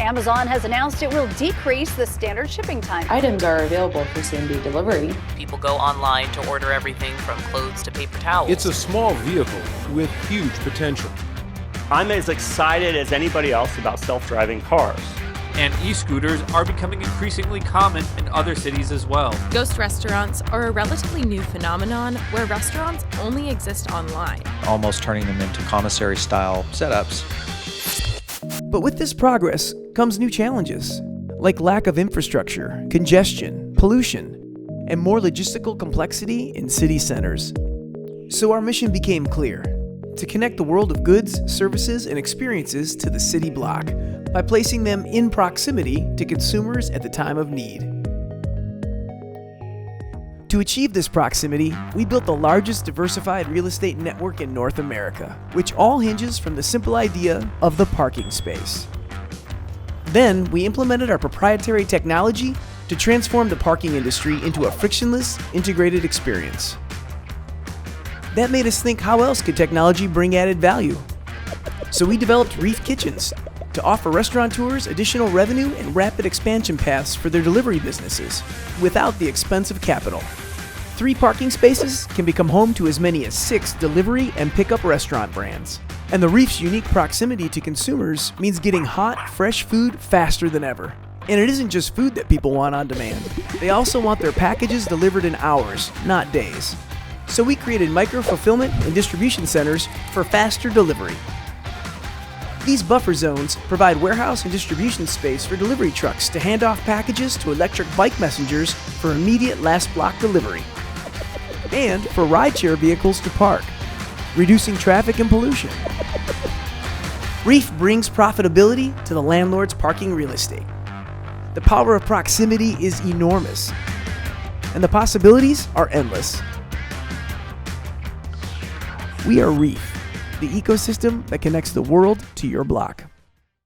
Amazon has announced it will decrease the standard shipping time. Items are available for same-day delivery. People go online to order everything from clothes to paper towels. It's a small vehicle with huge potential. I'm as excited as anybody else about self-driving cars. And e-scooters are becoming increasingly common in other cities as well. Ghost restaurants are a relatively new phenomenon where restaurants only exist online. Almost turning them into commissary-style setups. But with this progress comes new challenges, like lack of infrastructure, congestion, pollution, and more logistical complexity in city centers. So our mission became clear: to connect the world of goods, services, and experiences to the city block by placing them in proximity to consumers at the time of need. To achieve this proximity, we built the largest diversified real estate network in North America, which all hinges from the simple idea of the parking space. Then, we implemented our proprietary technology to transform the parking industry into a frictionless, integrated experience. That made us think, how else could technology bring added value? So we developed REEF Kitchens to offer restaurateurs additional revenue and rapid expansion paths for their delivery businesses without the expense of capital. 3 parking spaces can become home to as many as 6 delivery and pickup restaurant brands. And the REEF's unique proximity to consumers means getting hot, fresh food faster than ever. And it isn't just food that people want on demand. They also want their packages delivered in hours, not days. So we created micro-fulfillment and distribution centers for faster delivery. These buffer zones provide warehouse and distribution space for delivery trucks to hand off packages to electric bike messengers for immediate last block delivery, and for rideshare vehicles to park, reducing traffic and pollution. REEF brings profitability to the landlord's parking real estate. The power of proximity is enormous, and the possibilities are endless. We are REEF, the ecosystem that connects the world to your block.